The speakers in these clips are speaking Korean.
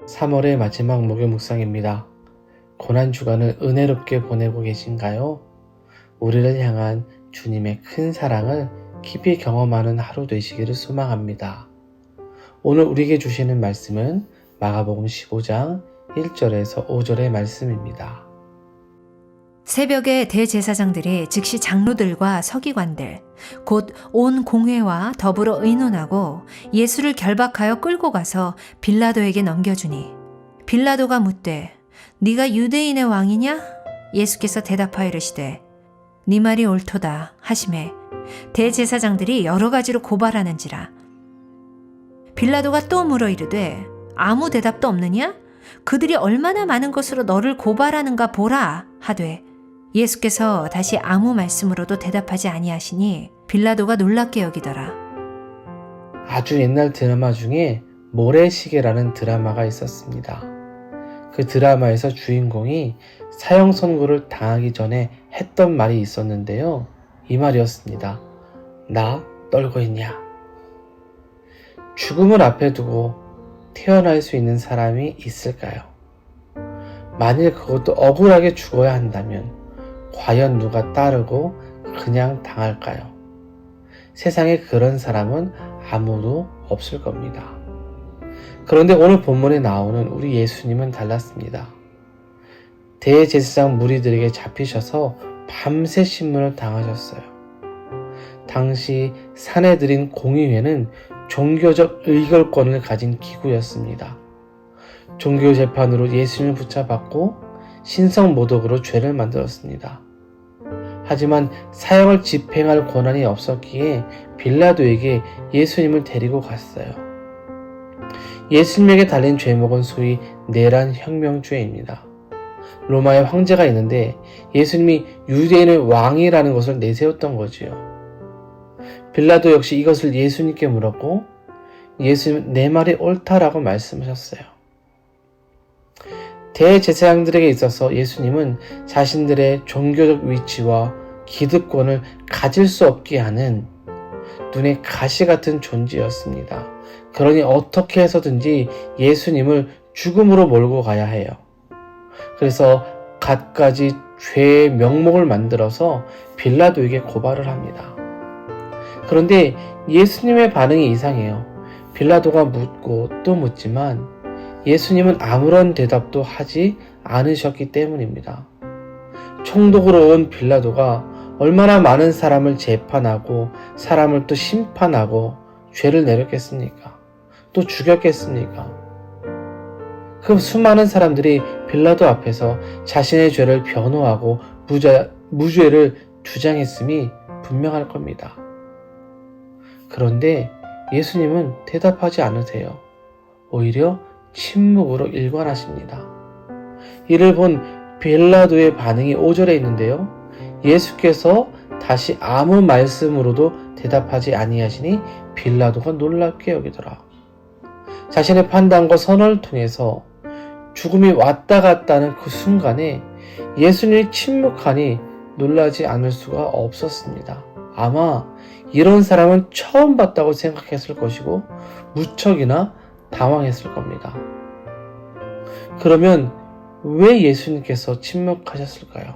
3월의 마지막 목요 묵상입니다. 고난주간을 은혜롭게 보내고 계신가요? 우리를 향한 주님의 큰 사랑을 깊이 경험하는 하루 되시기를 소망합니다. 오늘 우리에게 주시는 말씀은 마가복음 15장 1절에서 5절의 말씀입니다. 새벽에 대제사장들이 즉시 장로들과 서기관들 곧 온 공회와 더불어 의논하고 예수를 결박하여 끌고 가서 빌라도에게 넘겨주니 빌라도가 묻되 네가 유대인의 왕이냐? 예수께서 대답하여 이르시되 네 말이 옳도다 하시매 대제사장들이 여러 가지로 고발하는지라. 빌라도가 또 물어 이르되 아무 대답도 없느냐? 그들이 얼마나 많은 것으로 너를 고발하는가 보라 하되 예수께서 다시 아무 말씀으로도 대답하지 아니하시니 빌라도가 놀랍게 여기더라. 아주 옛날 드라마 중에 모래시계라는 드라마가 있었습니다. 그 드라마에서 주인공이 사형 선고를 당하기 전에 했던 말이 있었는데요. 이 말이었습니다. 나 떨고 있냐? 죽음을 앞에 두고 태어날 수 있는 사람이 있을까요? 만일 그것도 억울하게 죽어야 한다면 과연 누가 따르고 그냥 당할까요? 세상에 그런 사람은 아무도 없을 겁니다. 그런데 오늘 본문에 나오는 우리 예수님은 달랐습니다. 대제사장 무리들에게 잡히셔서 밤새 신문을 당하셨어요. 당시 산헤드린 공의회는 종교적 의결권을 가진 기구였습니다. 종교 재판으로 예수님을 붙잡았고 신성모독으로 죄를 만들었습니다. 하지만 사형을 집행할 권한이 없었기에 빌라도에게 예수님을 데리고 갔어요. 예수님에게 달린 죄목은 소위 내란 혁명죄입니다. 로마의 황제가 있는데 예수님이 유대인의 왕이라는 것을 내세웠던 거지요. 빌라도 역시 이것을 예수님께 물었고 예수님은 내 말이 옳다라고 말씀하셨어요. 대제사장들에게 있어서 예수님은 자신들의 종교적 위치와 기득권을 가질 수 없게 하는 눈에 가시 같은 존재였습니다. 그러니 어떻게 해서든지 예수님을 죽음으로 몰고 가야 해요. 그래서 갖가지 죄의 명목을 만들어서 빌라도에게 고발을 합니다. 그런데 예수님의 반응이 이상해요. 빌라도가 묻고 또 묻지만 예수님은 아무런 대답도 하지 않으셨기 때문입니다. 총독으로 온 빌라도가 얼마나 많은 사람을 재판하고 사람을 또 심판하고 죄를 내렸겠습니까? 또 죽였겠습니까? 그 수많은 사람들이 빌라도 앞에서 자신의 죄를 변호하고 무죄를 주장했음이 분명할 겁니다. 그런데 예수님은 대답하지 않으세요. 오히려 침묵으로 일관하십니다. 이를 본 빌라도의 반응이 5절에 있는데요. 예수께서 다시 아무 말씀으로도 대답하지 아니하시니 빌라도가 놀랍게 여기더라. 자신의 판단과 선언을 통해서 죽음이 왔다 갔다는 그 순간에 예수님이 침묵하니 놀라지 않을 수가 없었습니다. 아마 이런 사람은 처음 봤다고 생각했을 것이고 무척이나 당황했을 겁니다. 그러면 왜 예수님께서 침묵하셨을까요?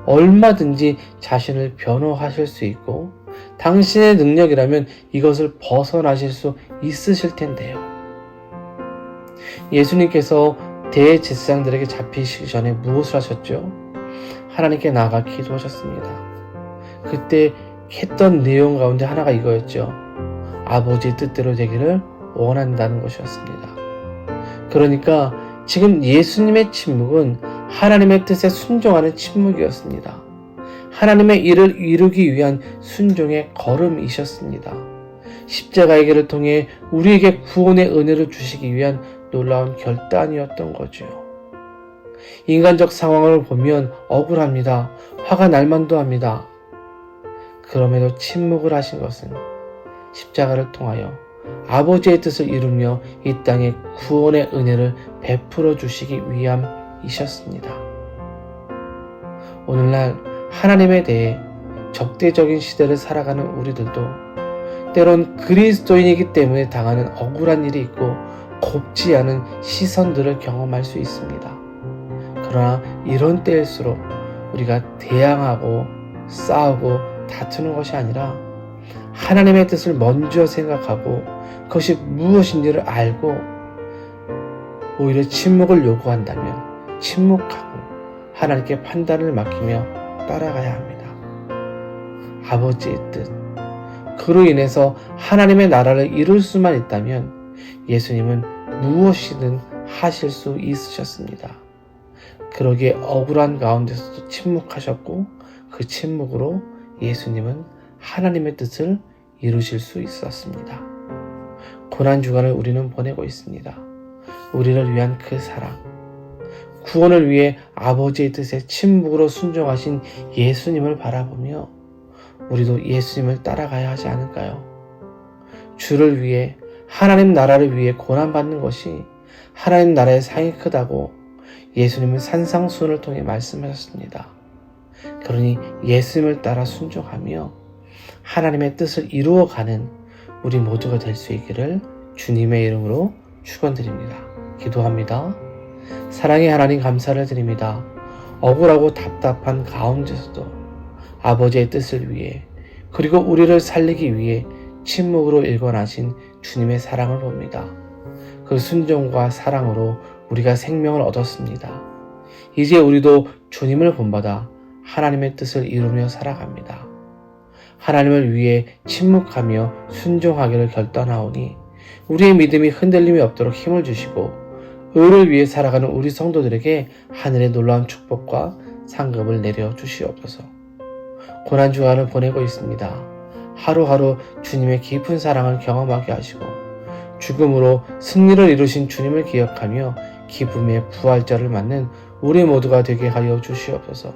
얼마든지 자신을 변호하실 수 있고 당신의 능력이라면 이것을 벗어나실 수 있으실 텐데요. 예수님께서 대제사장들에게 잡히시기 전에 무엇을 하셨죠? 하나님께 나아가 기도하셨습니다. 그때 했던 내용 가운데 하나가 이거였죠. 아버지의 뜻대로 되기를 원한다는 것이었습니다. 그러니까 지금 예수님의 침묵은 하나님의 뜻에 순종하는 침묵이었습니다. 하나님의 일을 이루기 위한 순종의 걸음이셨습니다. 십자가의 길을 통해 우리에게 구원의 은혜를 주시기 위한 놀라운 결단이었던 거죠. 인간적 상황을 보면 억울합니다. 화가 날 만도 합니다. 그럼에도 침묵을 하신 것은 십자가를 통하여 아버지의 뜻을 이루며 이 땅에 구원의 은혜를 베풀어 주시기 위함이셨습니다. 오늘날 하나님에 대해 적대적인 시대를 살아가는 우리들도 때론 그리스도인이기 때문에 당하는 억울한 일이 있고 곱지 않은 시선들을 경험할 수 있습니다. 그러나 이런 때일수록 우리가 대항하고 싸우고 다투는 것이 아니라 하나님의 뜻을 먼저 생각하고 그것이 무엇인지를 알고 오히려 침묵을 요구한다면 침묵하고 하나님께 판단을 맡기며 따라가야 합니다. 아버지의 뜻, 그로 인해서 하나님의 나라를 이룰 수만 있다면 예수님은 무엇이든 하실 수 있으셨습니다. 그러기에 억울한 가운데서도 침묵하셨고 그 침묵으로 예수님은 하나님의 뜻을 이루실 수 있었습니다. 고난주간을 우리는 보내고 있습니다. 우리를 위한 그 사랑, 구원을 위해 아버지의 뜻에 침묵으로 순종하신 예수님을 바라보며 우리도 예수님을 따라가야 하지 않을까요? 주를 위해, 하나님 나라를 위해 고난받는 것이 하나님 나라의 상이 크다고 예수님은 산상수훈을 통해 말씀하셨습니다. 그러니 예수님을 따라 순종하며 하나님의 뜻을 이루어가는 우리 모두가 될 수 있기를 주님의 이름으로 축원드립니다. 기도합니다. 사랑의 하나님 감사를 드립니다. 억울하고 답답한 가운데서도 아버지의 뜻을 위해 그리고 우리를 살리기 위해 침묵으로 일관하신 주님의 사랑을 봅니다. 그 순종과 사랑으로 우리가 생명을 얻었습니다. 이제 우리도 주님을 본받아 하나님의 뜻을 이루며 살아갑니다. 하나님을 위해 침묵하며 순종하기를 결단하오니 우리의 믿음이 흔들림이 없도록 힘을 주시고 의를 위해 살아가는 우리 성도들에게 하늘의 놀라운 축복과 상급을 내려 주시옵소서. 고난주간을 보내고 있습니다. 하루하루 주님의 깊은 사랑을 경험하게 하시고 죽음으로 승리를 이루신 주님을 기억하며 기쁨의 부활절을 맞는 우리 모두가 되게 하여 주시옵소서.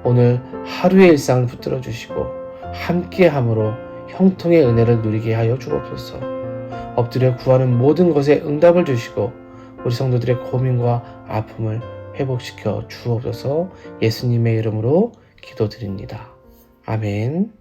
오늘 하루의 일상을 붙들어 주시고 함께함으로 형통의 은혜를 누리게 하여 주옵소서. 엎드려 구하는 모든 것에 응답을 주시고 우리 성도들의 고민과 아픔을 회복시켜 주옵소서. 예수님의 이름으로 기도드립니다. 아멘.